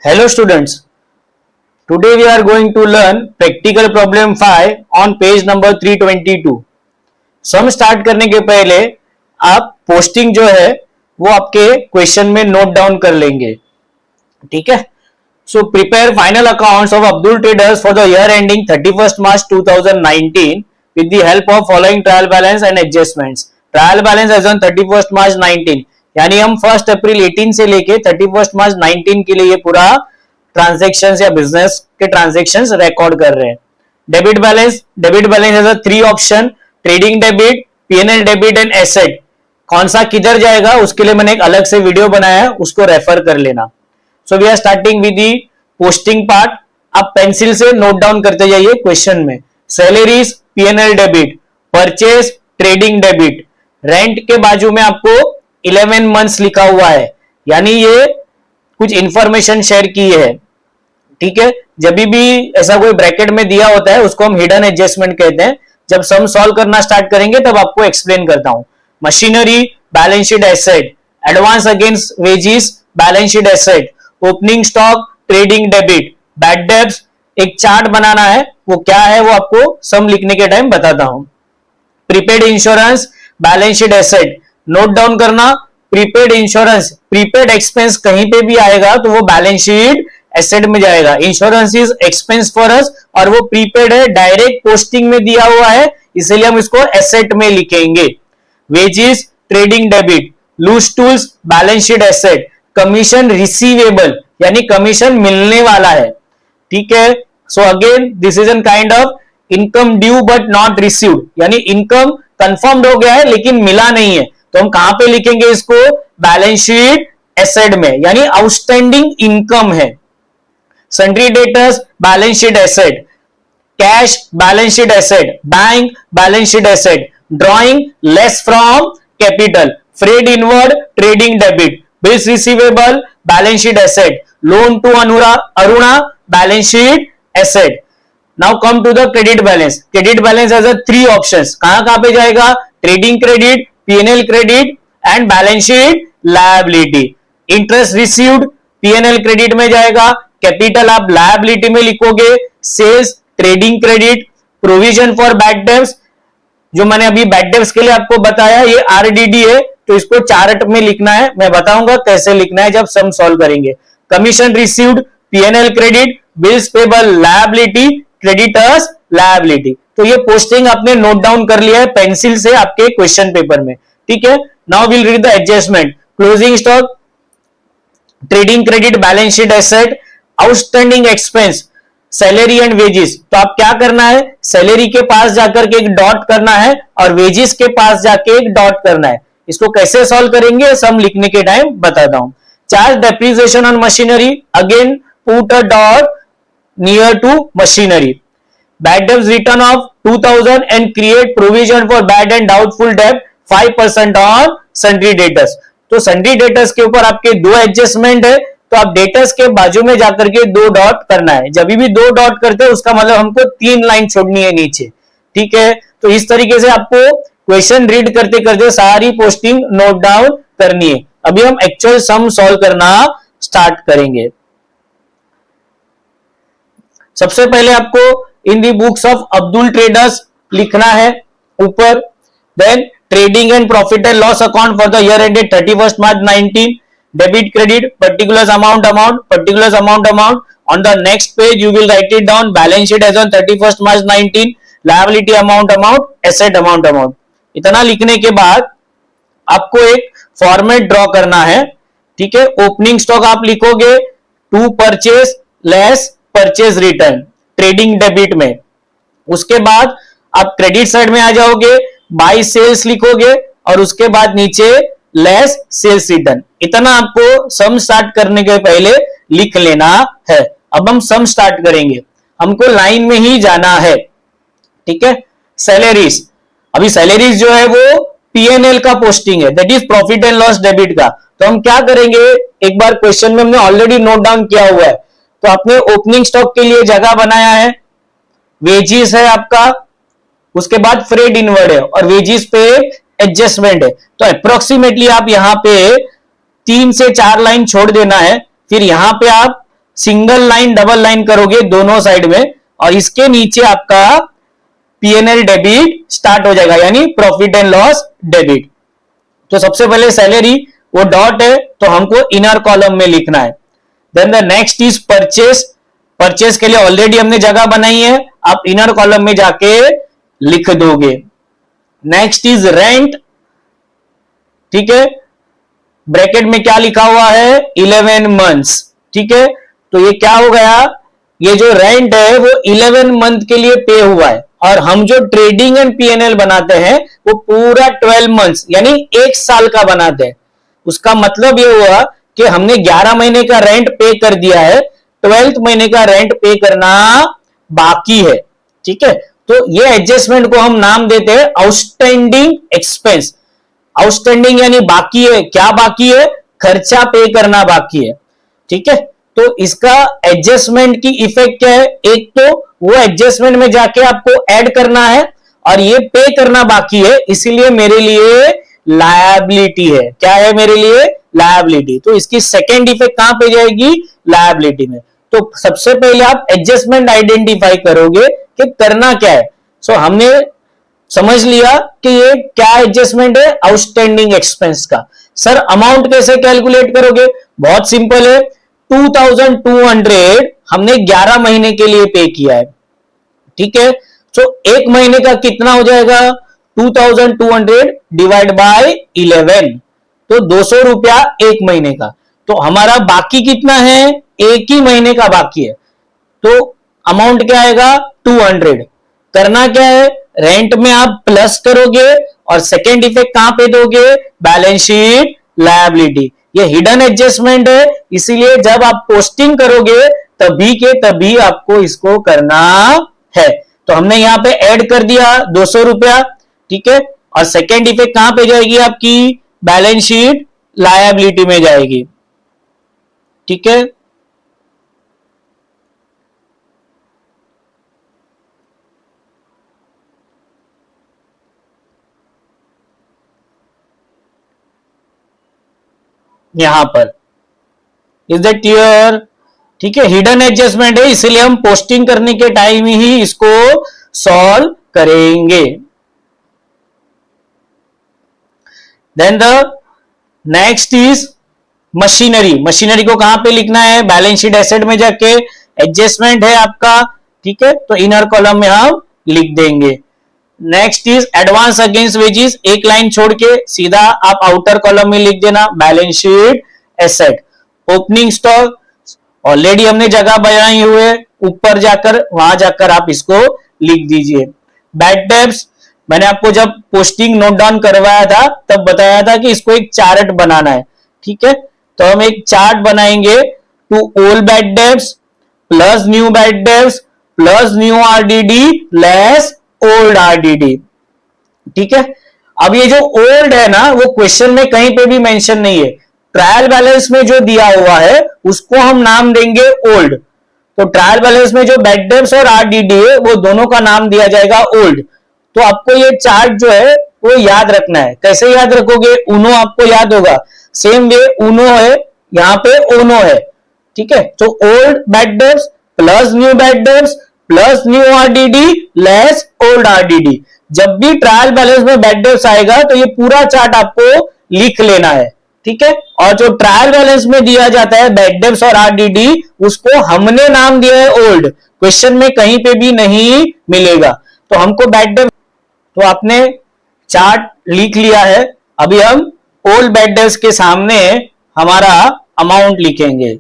Hello students, today we are going to learn practical problem 5 on page number 322. Sum start करने के पहले आप posting जो है वो आपके क्वेश्चन में नोट डाउन कर लेंगे, ठीक है। So prepare final accounts of Abdul traders for the year ending 31st March 2019 with the help of following trial balance and adjustments. Trial balance as on 31st March 19, यानी हम 1 अप्रैल 18 से लेके 31st March 19 के लिए ये पूरा ट्रांजैक्शंस या बिजनेस के ट्रांजैक्शंस रिकॉर्ड कर रहे हैं। Debit balance as a 3 option, trading debit, PNL debit and asset. कौन सा किधर जाएगा उसके लिए मैंने एक अलग से वीडियो बनाया है, उसको रेफर कर लेना। So we are starting with the posting part. आप पेंसिल से नोट डाउन करते जाइए क्वेश्चन में। Salaries PNL debit, purchase trading debit, rent के बाजू में आपको 11 मंथ्स लिखा हुआ है, यानी ये कुछ इंफॉर्मेशन शेयर की है, ठीक है। जब भी ऐसा कोई ब्रैकेट में दिया होता है उसको हम हिडन एडजस्टमेंट कहते हैं। जब सम सॉल्व करना स्टार्ट करेंगे तब आपको एक्सप्लेन करता हूं। Machinery balance sheet asset, advance against wages balance sheet asset, opening stock trading debit, bad debts. एक चार्ट बनाना है, वो क्या है वो आपको सम लिखने के टाइम बताता हूं। Prepaid insurance balance sheet asset, note down करना। प्रीपेड इंश्योरेंस, प्रीपेड एक्सपेंस कहीं पे भी आएगा तो वो बैलेंस शीट एसेट में जाएगा। Insurance is expense for us और वो प्रीपेड है, डायरेक्ट पोस्टिंग में दिया हुआ है, इसलिए हम इसको एसेट में लिखेंगे। Wages trading debit, loose tools balance sheet asset, commission receivable यानी कमीशन मिलने वाला है, ठीक है। So again this is an kind of income due but not received, यानी इनकम कंफर्म्ड हो गया है लेकिन मिला नहीं है, तो हम कहां पे लिखेंगे इसको? बैलेंस शीट एसेट में, यानी आउटस्टैंडिंग इनकम है। Sundry debtors balance sheet asset, cash balance sheet asset, bank balance sheet asset, drawing less from capital, freight inward trading debit, bills receivable balance sheet asset, loan to Aruna balance sheet asset. Now come to the credit balance. Credit balance as a 3 options, कहां पे जाएगा? Trading credit, PNL credit and balance sheet liability. Interest received PNL credit में जाएगा, capital आप liability में लिखोगे। Sales trading credit, provision for bad debts, जो मैंने अभी बैड डेब्ट्स के लिए आपको बताया ये आरडीडी है, तो इसको चार्ट में लिखना है, मैं बताऊंगा कैसे लिखना है जब सम सॉल्व करेंगे। Commission received PNL credit, bills payable liability, creditors liability. तो ये पोस्टिंग आपने नोट डाउन कर लिया है पेंसिल से आपके क्वेश्चन पेपर में, ठीक है। Now will read the adjustment. Closing stock trading credit balance sheet asset, outstanding expense salary and wages. तो आप क्या करना है? सैलरी के पास जाकर के एक डॉट करना है और वेजेस के पास जाके एक डॉट करना है। इसको कैसे सॉल्व करेंगे सम लिखने के टाइम बताता हूं। Charge depreciation on machinery, again put a dot near to machinery. Bad debts written of 2000 and create provision for bad and doubtful debt 5% on sundry debtors। तो sundry debtors के ऊपर आपके 2 एडजस्टमेंट है, तो आप डेटर्स के बाजू में जाकर के 2 डॉट करना है। जब भी 2 डॉट करते हैं उसका मतलब हमको 3 लाइन छोड़नी है नीचे, ठीक है। तो इस तरीके से आपको क्वेश्चन रीड करते करते सारी पोस्टिंग नोट डाउन करनी है। अभी हम एक्चुअल सम सॉल्व करना स्टार्ट करेंगे। सबसे पहले आपको in the books of Abdul traders लिखना है ऊपर। Then trading and profit and loss account for the year ended 31st March 19, debit credit particular amount particular amount. On the next page you will write it down, balance sheet as on 31st March 19, liability amount, asset amount. इतना लिखने के बाद आपको एक format draw करना है, ठीक है। ओपनिंग स्टॉक आप लिखोगे to purchase less purchase return trading debit में। उसके बाद आप क्रेडिट साइड में आ जाओगे, बाय सेल्स लिखोगे और उसके बाद नीचे लेस सेल्स रिटर्न। इतना आपको सम स्टार्ट करने के पहले लिख लेना है। अब हम सम स्टार्ट करेंगे, हमको लाइन में ही जाना है, ठीक है। सैलरीज, अभी सैलरीज जो है वो पीएनएल का पोस्टिंग है, that is profit and loss debit का। तो हम क्या करेंगे, एक बार क्वेश्चन में हमने ऑलरेडी नोट डाउन किया हुआ है, तो आपने ओपनिंग स्टॉक के लिए जगह बनाया है, वेजेस है आपका, उसके बाद फ्रेड इनवर्ड है और वेजेस पे एडजस्टमेंट है। तो अप्रोक्सीमेटली आप यहां पे 3 से 4 लाइन छोड़ देना है, फिर यहां पे आप सिंगल लाइन डबल लाइन करोगे दोनों साइड में, और इसके नीचे आपका पीएनएल डेबिट स्टार्ट हो जाएगा, यानी प्रॉफिट एंड लॉस डेबिट। तो सबसे पहले सैलरी, वो डॉट है तो हमको इनर कॉलम में लिखना है। Then the next is purchase, purchase के लिए ऑलरेडी हमने जगह बनाई है, आप इनर कॉलम में जाके लिख दोगे। नेक्स्ट इज रेंट, ठीक है, ब्रैकेट में क्या लिखा हुआ है 11 मंथ्स, ठीक है। तो ये क्या हो गया, ये जो रेंट है वो 11 मंथ के लिए पे हुआ है, और हम जो ट्रेडिंग एंड पीएनएल बनाते हैं वो पूरा 12 मंथ्स यानी एक साल का बनाते हैं। उसका मतलब ये हुआ कि हमने 11 महीने का रेंट पे कर दिया है, 12th महीने का रेंट पे करना बाकी है, ठीक है। तो ये एडजस्टमेंट को हम नाम देते हैं आउटस्टैंडिंग एक्सपेंस। आउटस्टैंडिंग यानी बाकी है, क्या बाकी है, खर्चा पे करना बाकी है, ठीक है। तो इसका एडजस्टमेंट की इफेक्ट क्या है, एक तो वो एडजस्टमेंट में जाके आपको ऐड करना है, और ये पे करना बाकी है, इसीलिए मेरे लिए लायबिलिटी है। क्या है मेरे लिए, लायबिलिटी। तो इसकी सेकेंड इफेक्ट कहां पे जाएगी, लायबिलिटी में। तो सबसे पहले आप एडजस्टमेंट आइडेंटिफाई करोगे कि करना क्या है। सो हमने समझ लिया कि ये क्या एडजस्टमेंट है, आउटस्टैंडिंग एक्सपेंस का। सर अमाउंट कैसे कैलकुलेट करोगे, बहुत सिंपल है, 2200 हमने 11 महीने के लिए पे किया है, ठीक है। तो एक महीने का कितना हो जाएगा, 2200 डिवाइड बाय 11, तो 200 रुपया एक महीने का। तो हमारा बाकी कितना है, एक ही महीने का बाकी है, तो अमाउंट क्या आएगा 200। करना क्या है, रेंट में आप प्लस करोगे, और सेकेंड इफेक्ट कहां पे दोगे, बैलेंस शीट लायबिलिटी। ये हिडन एडजस्टमेंट है, इसीलिए जब आप पोस्टिंग करोगे तभी के तभी आपको इसको करना है। तो हमने यहां पे ऐड कर दिया 200 रुपया, ठीक है। और सेकेंड इफेक्ट कहां पे जाएगी आपकी, बैलेंस शीट लायबिलिटी में जाएगी, ठीक है। यहां पर इज दैट क्लियर, ठीक है। हिडन एडजस्टमेंट है, इसलिए हम पोस्टिंग करने के टाइम ही इसको सॉल्व करेंगे। Then the next is machinery. Machinery को कहां पे लिखना है, बैलेंस शीट एसेट में जाके, एडजस्टमेंट है आपका, ठीक है। तो इनर कॉलम में हम लिख देंगे। Next is advance against wages, एक लाइन छोड़ के सीधा आप आउटर कॉलम में लिख देना, balance sheet asset. Opening stock already हमने जगह बनाई हुए, ऊपर जाकर वहां जाकर आप इसको लिख दीजिए। बैड डेब्ट्स, मैंने आपको जब पोस्टिंग नोट डाउन करवाया था तब बताया था कि इसको एक चार्ट बनाना है, ठीक है। तो हम एक चार्ट बनाएंगे, to old bad debts plus new bad debts plus new RDD less old RDD, ठीक है। अब ये जो ओल्ड है ना, वो क्वेश्चन में कहीं पे भी मेंशन नहीं है, ट्रायल बैलेंस में जो दिया हुआ है उसको हम नाम देंगे ओल्ड। तो ट्रायल बैलेंस में जो बैड डेब्ट्स और आरडीडी है वो दोनों का नाम दिया जाएगा ओल्ड। तो आपको ये चार्ट जो है वो याद रखना है। कैसे याद रखोगे, उनो आपको याद होगा, सेम वे उनो है, यहां पे ओनो है, ठीक है। तो old bad debts plus new bad debts plus new RDD less old RDD. जब भी ट्रायल बैलेंस में बैड डेब्ट्स आएगा तो ये पूरा चार्ट आपको लिख लेना है, ठीक है। और जो ट्रायल बैलेंस में दिया जाता है बैड डेब्ट्स और आरडीडी, उसको हमने नाम दिया है ओल्ड, क्वेश्चन में कहीं पे भी नहीं मिलेगा। तो हमको बैड डेब्ट्स, तो आपने चार्ट लिख लिया है, अभी हम ओल्ड बैड डेब्ट्स के सामने हमारा अमाउंट लिखेंगे,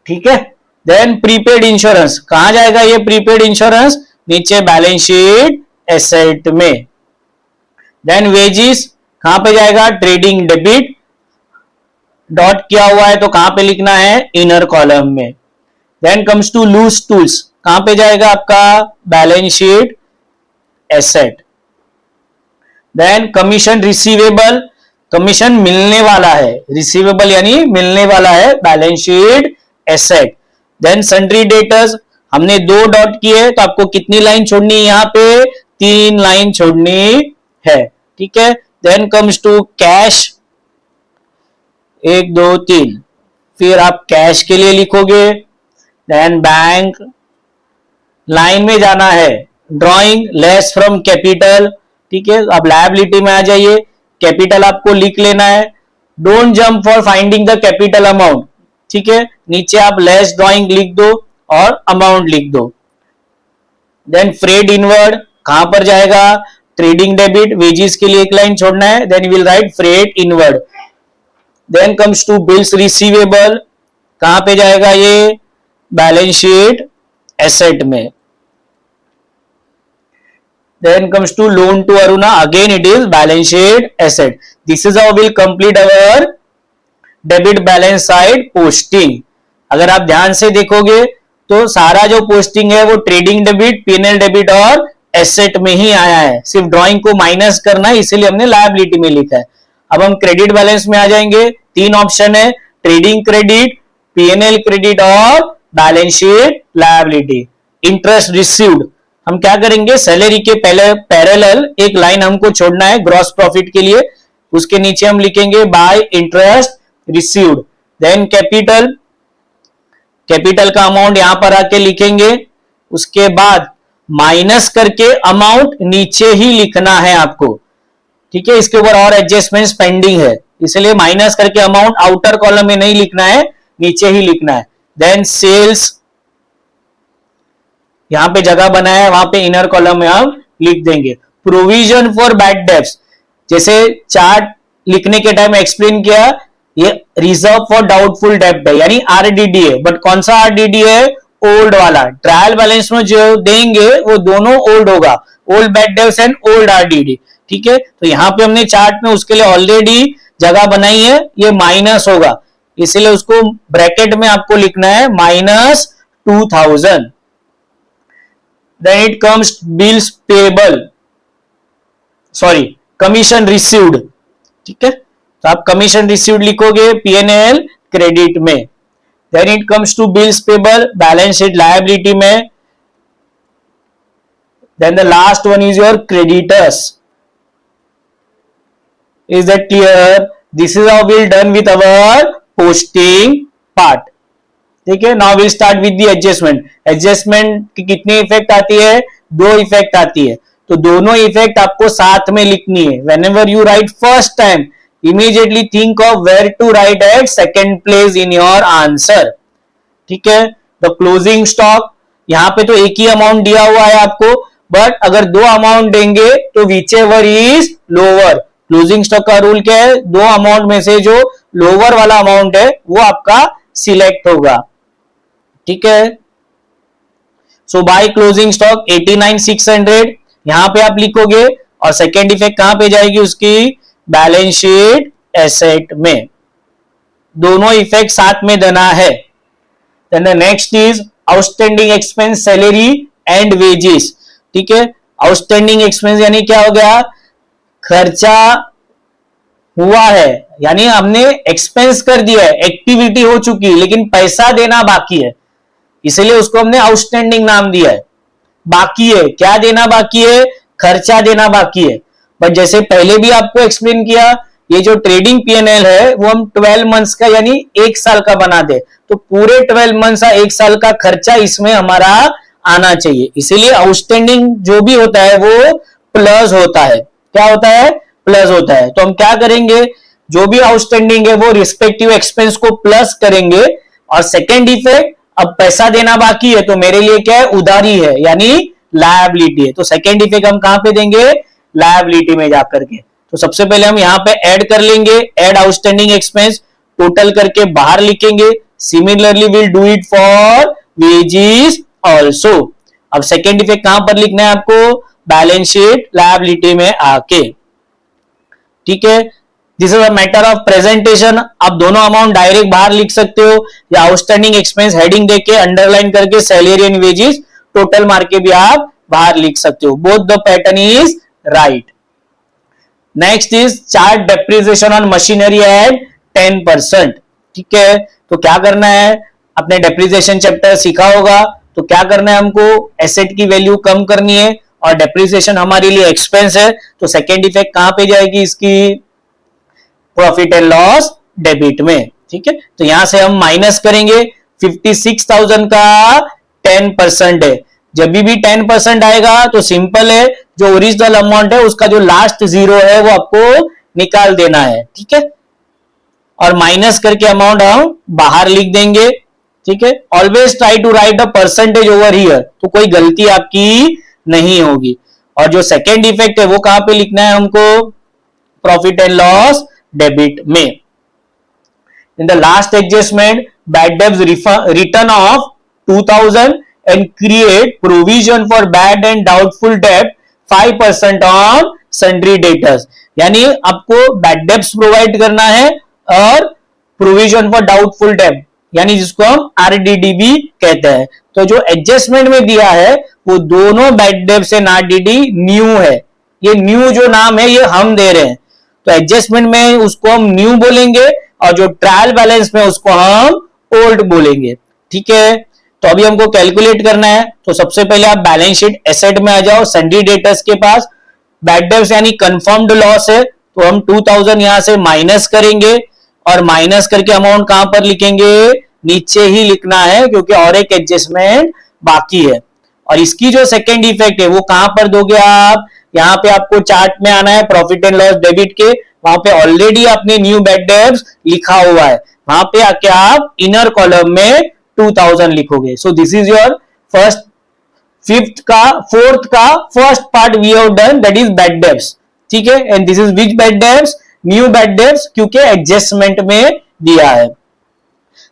ठीक है। देन प्रीपेड इंश्योरेंस, कहां जाएगा ये प्रीपेड इंश्योरेंस, नीचे बैलेंस शीट एसेट में। देन वेजिस कहां पे जाएगा, ट्रेडिंग डेबिट, डॉट किया हुआ है तो कहां पे लिखना है, इनर कॉलम में। Then comes to loose tools, कहां पे जाएगा आपका, balance sheet asset. Then commission receivable, commission मिलने वाला है, रिसीवेबल यानी मिलने वाला है, balance sheet asset. Then sundry debtors, हमने 2 डॉट किए तो आपको कितनी लाइन छोड़नी है, यहां पे 3 लाइन छोड़नी है, ठीक है। देन कम्स टू कैश, 1 2 3, फिर आप कैश के लिए लिखोगे, देन बैंक, लाइन में जाना है, ड्रॉइंग लेस फ्रॉम कैपिटल, ठीक है। अब लायबिलिटी में आ जाइए, कैपिटल आपको लिख लेना है, don't jump for finding the capital amount, ठीक है। नीचे आप लेस ड्रॉइंग लिख दो और अमाउंट लिख दो। देन फ्रेड इनवर्ड कहां पर जाएगा, ट्रेडिंग डेबिट, वेजेस के लिए एक लाइन छोड़ना है, then you will write freight inward. Then comes to bills receivable, कहां पे जाएगा ये, बैलेंस शीट एसेट में। Then comes to loan to Aruna, again it is balance sheet asset. This is how we'll complete our debit balance side posting. अगर आप ध्यान से देखोगे तो सारा जो पोस्टिंग है वो ट्रेडिंग डेबिट, पीएनएल डेबिट और एसेट में ही आया है, सिर्फ ड्रॉइंग को माइनस करना है इसीलिए हमने लायबिलिटी में लिखा है। अब हम क्रेडिट बैलेंस में आ जाएंगे, तीन ऑप्शन है, ट्रेडिंग क्रेडिट, पीएनएल क्रेडिट और balance sheet liability. Interest received हम क्या करेंगे, सैलरी के पहले पैरेलल एक लाइन हमको छोड़ना है ग्रॉस प्रॉफिट के लिए, उसके नीचे हम लिखेंगे by interest received. Then capital, capital का अमाउंट यहां पर आके लिखेंगे, उसके बाद माइनस करके अमाउंट नीचे ही लिखना है आपको, ठीक है। इसके ऊपर और एडजस्टमेंट पेंडिंग है, इसलिए माइनस करके अमाउंट आउटर कॉलम में नहीं लिखना है, नीचे ही लिखना है। देन सेल्स, यहां पे जगह बनाया है, वहां पे इनर कॉलम में हम लिख देंगे। प्रोविजन फॉर बैड डेब्ट्स, जैसे चार्ट लिखने के टाइम एक्सप्लेन किया, ये रिजर्व फॉर डाउटफुल डेब्ट है यानी आरडीडी है, बट कौन सा आरडीडी है, ओल्ड वाला। ट्रायल बैलेंस में जो देंगे वो दोनों ओल्ड होगा, old bad debts and old RDD, ठीक है। तो यहां पे हमने चार्ट में उसके लिए ऑलरेडी जगह बनाई है, ये माइनस होगा, इसलिए उसको ब्रैकेट में आपको लिखना है -2000। Then it comes bills payable, sorry commission received, ठीक है। तो आप कमीशन रिसीव्ड लिखोगे पीएनएल क्रेडिट में। Then it comes to bills payable, balance sheet liability में। Then the last one is your creditors. Is that clear? This is how we'll done with our posting part, ठीक है। Now will start with the adjustment. Adjustment की कितनी effect आती है, दो effect आती है, तो दोनों इफेक्ट आपको साथ में लिखनी है। Whenever you write first time, immediately think of where to write at second place in your answer, ठीक है। द क्लोजिंग स्टॉक, यहां पे तो एक ही अमाउंट दिया हुआ है आपको, बट अगर दो अमाउंट देंगे तो whichever is lower, closing stock का रूल क्या है, दो अमाउंट में से जो लोअर वाला अमाउंट है वो आपका सिलेक्ट होगा, ठीक है। सो बाय क्लोजिंग स्टॉक 89,600 यहां पे आप लिखोगे, और सेकेंड इफेक्ट कहां पे जाएगी उसकी, बैलेंस शीट एसेट में। दोनों इफेक्ट साथ में देना है। Then the next is outstanding expense, salary and wages, ठीक है। आउटस्टैंडिंग एक्सपेंस यानी क्या हो गया, खर्चा हुआ है यानी हमने एक्सपेंस कर दिया है, एक्टिविटी हो चुकी है लेकिन पैसा देना बाकी है, इसलिए उसको हमने आउटस्टैंडिंग नाम दिया है। बाकी है, क्या देना बाकी है, खर्चा देना बाकी है। बट जैसे पहले भी आपको एक्सप्लेन किया, ये जो ट्रेडिंग पीएनएल है वो हम 12 मंथ्स का यानी एक साल का बना दे, तो पूरे 12 मंथ्स का एक साल का खर्चा इसमें हमारा आना चाहिए, इसीलिए आउटस्टैंडिंग जो भी होता है वो प्लस होता है। क्या होता है, प्लस होता है। तो हम क्या करेंगे, जो भी आउटस्टैंडिंग है वो रिस्पेक्टिव एक्सपेंस को प्लस करेंगे, और सेकेंड इफेक्ट, अब पैसा देना बाकी है तो मेरे लिए क्या है, उधारी है यानी लायबिलिटी है, तो सेकेंड इफेक्ट हम कहां पे देंगे, लायबिलिटी में जाकर के। तो सबसे पहले हम यहां पे ऐड कर लेंगे, ऐड आउटस्टैंडिंग एक्सपेंस, टोटल करके बाहर लिखेंगे। Similarly will do it for wages also. अब सेकेंड इफेक्ट कहां पर लिखना है आपको, बैलेंस शीट लायबिलिटी में आके, ठीक है। This is a matter of presentation, आप दोनों अमाउंट डायरेक्ट बाहर लिख सकते हो, या आउटस्टैंडिंग एक्सपेंस हेडिंग देके अंडरलाइन करके सैलरी एंड वेजेस टोटल मार के भी आप बाहर लिख सकते हो। Both the pattern is right. Next is chart depreciation on machinery at 10%, ठीक है। तो क्या करना है, अपने डेप्रिसिएशन चैप्टर सीखा होगा, तो क्या करना है हमको, एसेट की वैल्यू कम करनी है, और डेप्रिसिएशन हमारे लिए एक्सपेंस है, तो सेकेंड इफेक्ट कहां पे जाएगी इसकी, प्रॉफिट एंड लॉस डेबिट में। ठीक है, तो यहां से हम माइनस करेंगे 56,000 का 10% है। जब भी 10% आएगा तो सिंपल है, जो ओरिजिनल अमाउंट है उसका जो लास्ट जीरो है वो आपको निकाल देना है। ठीक है, और माइनस करके अमाउंट हम बाहर लिख देंगे। ठीक है, always try to write a percentage over here, तो कोई गलती आपकी नहीं होगी। और जो सेकेंड इफेक्ट है वो कहां पे लिखना है हमको, प्रॉफिट एंड लॉस डेबिट में। In the last adjustment, bad debts return of 2000 and create provision for bad and doubtful debt 5% on sundry debtors। यानी आपको bad debts प्रोवाइड करना है और provision for doubtful debt यानी जिसको हम RDD कहते हैं। तो जो एडजस्टमेंट में दिया है वो दोनों bad debts and RDD new है। ये न्यू जो नाम है ये हम दे रहे हैं, तो एडजस्टमेंट में उसको हम न्यू बोलेंगे और जो ट्रायल बैलेंस में उसको हम ओल्ड बोलेंगे। ठीक है, तो अभी हमको कैलकुलेट करना है। तो सबसे पहले आप बैलेंस शीट एसेट में आ जाओ, सन्ड्री डेटर्स के पास बैड डेब्ट्स यानी कंफर्म्ड लॉस है, तो हम 2000 यहां से माइनस करेंगे और माइनस करके अमाउंट कहां पर लिखेंगे, नीचे ही लिखना है क्योंकि और एक एडजस्टमेंट बाकी है। और इसकी जो सेकेंड इफेक्ट है वो कहां पर दोगे आप, यहाँ पे आपको चार्ट में आना है प्रॉफिट एंड लॉस डेबिट के, वहां पे ऑलरेडी आपने न्यू बैड डेब्ट्स लिखा हुआ है, वहां पे आके आप इनर कॉलम में 2000 लिखोगे। So this is your first fourth का first part we have done, that is bad debts. ठीक है, and this is which bad debts, new bad debts, क्योंकि एडजस्टमेंट में दिया है।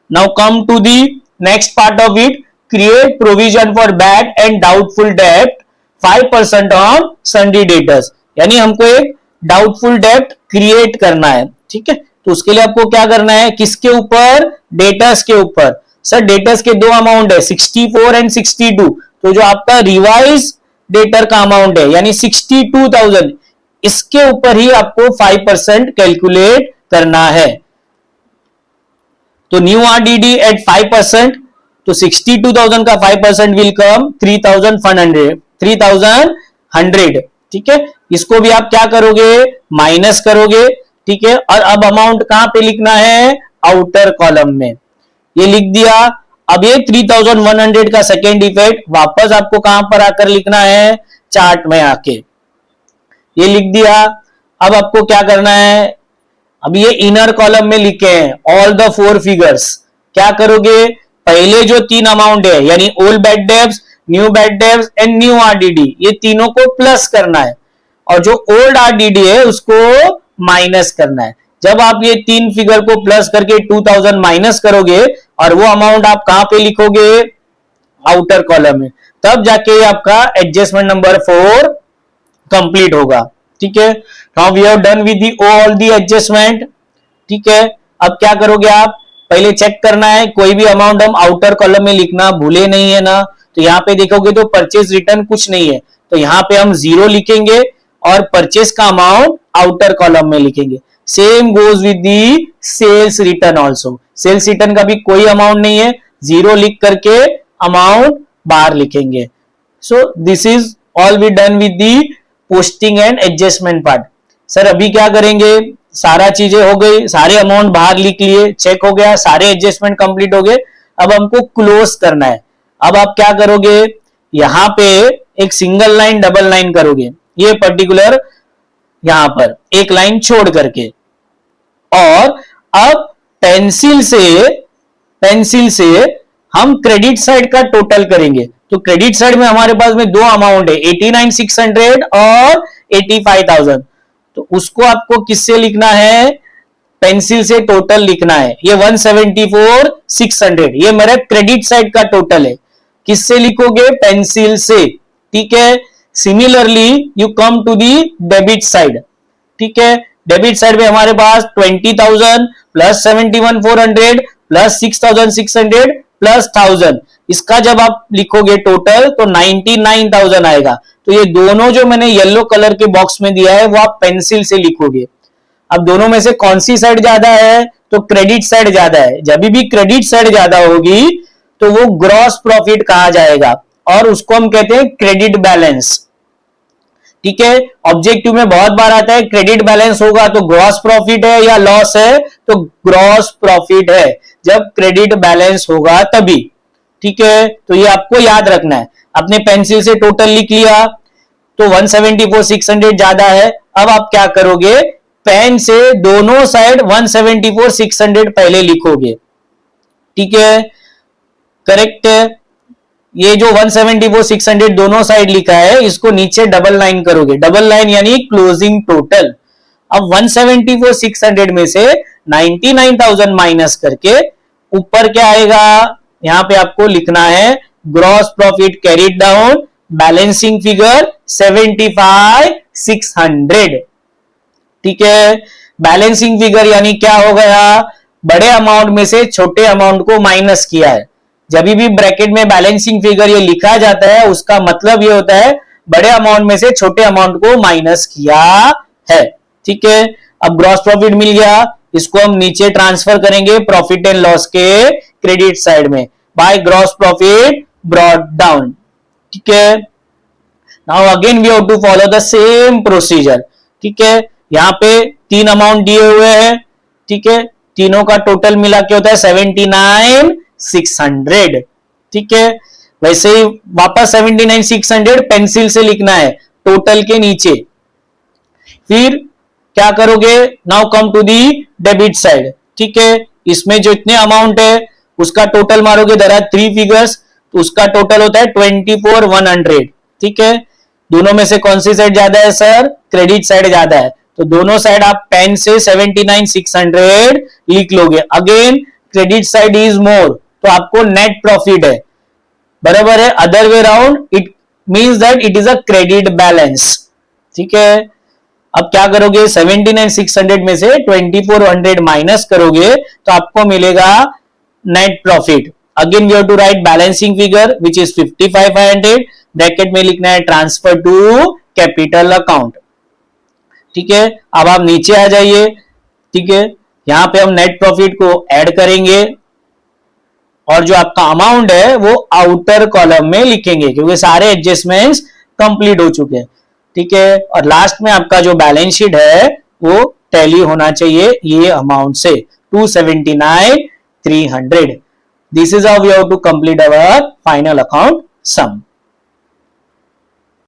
Now come to the next part of it, create provision for bad and doubtful डेब्ट 5% on sundry debtors, यानी हमको एक डाउटफुल डेब्ट क्रिएट करना है। ठीक है, तो उसके लिए आपको क्या करना है, किसके ऊपर, डेटर्स के ऊपर। सर डेटर्स के दो अमाउंट है 64 एंड 62, तो जो आपका रिवाइज डेटर का अमाउंट है यानी 62,000, इसके ऊपर ही आपको 5% कैलकुलेट करना है। तो न्यू RDD एट 5%, तो 62,000 का 5% विल कम 3,100। ठीक है, इसको भी आप क्या करोगे, माइनस करोगे। ठीक है, और अब अमाउंट कहां पे लिखना है, आउटर कॉलम में, ये लिख दिया। अब ये 3,100 का सेकेंड इफेक्ट वापस आपको कहां पर आकर लिखना है, चार्ट में आके ये लिख दिया। अब आपको क्या करना है, अब ये इनर कॉलम में लिखे हैं ऑल द 4 फिगर्स, क्या करोगे, पहले जो 3 अमाउंट है यानी old bad debts, new bad debts and new RDD, ये तीनों को प्लस करना है और जो ओल्ड RDD है उसको माइनस करना है। जब आप ये 3 फिगर को प्लस करके 2000 माइनस करोगे और वो अमाउंट आप कहां पे लिखोगे, आउटर कॉलम में, तब जाके आपका एडजस्टमेंट नंबर 4 कंप्लीट होगा। ठीक है, now we have done with the all the adjustment. ठीक है, अब क्या करोगे आप, पहले चेक करना है कोई भी अमाउंट हम आउटर कॉलम में लिखना भूले नहीं है ना, तो यहां पे देखोगे तो परचेज रिटर्न कुछ नहीं है, तो यहां पे हम 0 लिखेंगे और परचेज का अमाउंट आउटर कॉलम में लिखेंगे। Same goes with the sales return also, sales return का भी कोई अमाउंट नहीं है, 0 लिख करके अमाउंट बाहर लिखेंगे। So this is all we done with the posting and adjustment part. Sir अभी क्या करेंगे, सारा चीजें हो गई, सारे अमाउंट बाहर लिख लिए, चेक हो गया, सारे एडजस्टमेंट कंप्लीट हो गए, अब हमको क्लोज करना है। अब आप क्या करोगे, यहां पे एक सिंगल लाइन डबल लाइन करोगे, ये पर्टिकुलर यहां पर एक लाइन छोड़ करके, और अब पेंसिल से हम क्रेडिट साइड का टोटल करेंगे। तो क्रेडिट साइड में हमारे पास में 2 अमाउंट है 89,600 और 85,000, तो उसको आपको किससे लिखना है, पेंसिल से टोटल लिखना है। ये 174,600 ये मेरा क्रेडिट साइड का टोटल है, किससे लिखोगे, पेंसिल से। ठीक है, similarly you come to the debit side. ठीक है, डेबिट साइड में हमारे पास 20,000 प्लस 71,400 प्लस 6,600 प्लस 1000, इसका जब आप लिखोगे टोटल तो 99,000 आएगा। तो ये दोनों जो मैंने येलो कलर के बॉक्स में दिया है वो आप पेंसिल से लिखोगे। अब दोनों में से कौन सी साइड ज्यादा है, तो क्रेडिट साइड ज्यादा है। जब भी क्रेडिट साइड ज्यादा होगी तो वो ग्रॉस प्रॉफिट कहा जाएगा और उसको हम कहते हैं क्रेडिट बैलेंस। ठीक है, ऑब्जेक्टिव में बहुत बार आता है क्रेडिट बैलेंस होगा तो ग्रॉस प्रॉफिट है या लॉस है, तो ग्रॉस प्रॉफिट है, जब क्रेडिट बैलेंस होगा तभी। ठीक है, तो ये आपको याद रखना है। आपने पेंसिल से टोटल लिख लिया तो 174,600 ज्यादा है। अब आप क्या करोगे, पेन से दोनों साइड 174,600 पहले लिखोगे। ठीक है, करेक्ट है। ये जो 174,600 दोनों साइड लिखा है, इसको नीचे डबल लाइन करोगे। डबल लाइन यानी क्लोजिंग टोटल। अब 174,600 में से 99,000 माइनस करके ऊपर क्या आएगा, यहां पे आपको लिखना है gross profit carried down, balancing figure 75,600। ठीक है, बैलेंसिंग फिगर यानी क्या हो गया, बड़े अमाउंट में से छोटे अमाउंट को माइनस किया है। जब भी ब्रैकेट में बैलेंसिंग फिगर ये लिखा जाता है, उसका मतलब ये होता है बड़े अमाउंट में से छोटे अमाउंट को माइनस किया है। ठीक है, अब ग्रॉस प्रॉफिट मिल गया, इसको हम नीचे ट्रांसफर करेंगे प्रॉफिट एंड लॉस के क्रेडिट साइड में by gross profit brought down. ठीक है, now again we have to follow the same procedure. ठीक है, यहां पे 3 अमाउंट दिए हुए हैं। ठीक है, तीनों का टोटल मिला के होता है 79,600। ठीक है, वैसे ही वापस 79,600 पेंसिल से लिखना है टोटल के नीचे। फिर क्या करोगे, now come to the debit side. ठीक है, इसमें जो इतने अमाउंट है उसका टोटल मारोगे, देयर आर 3 फिगर्स, तो उसका टोटल होता है 24,100। ठीक है, दोनों में से कौन सी साइड ज्यादा है सर, क्रेडिट साइड ज्यादा है, तो दोनों साइड आप पेन से 79,600 लिख लोगे। Again credit side is more, तो आपको नेट प्रॉफिट है, बराबर है। Other way round it means that it is a credit balance. ठीक है, अब क्या करोगे, 79,600 में से 24,100 माइनस करोगे तो आपको मिलेगा net profit. Again you have to write balancing figure which is 55,500, bracket में लिखना है ट्रांसफर टू कैपिटल अकाउंट। ठीक है, अब आप नीचे आ जाइए। ठीक है, यहां पे हम नेट प्रॉफिट को ऐड करेंगे और जो आपका अमाउंट है वो आउटर कॉलम में लिखेंगे क्योंकि सारे एडजस्टमेंट्स कंप्लीट हो चुके हैं। ठीक है, और लास्ट में आपका जो बैलेंस शीट है वो टैली होना चाहिए ये अमाउंट से 279,300। This is how we have to complete our final account some.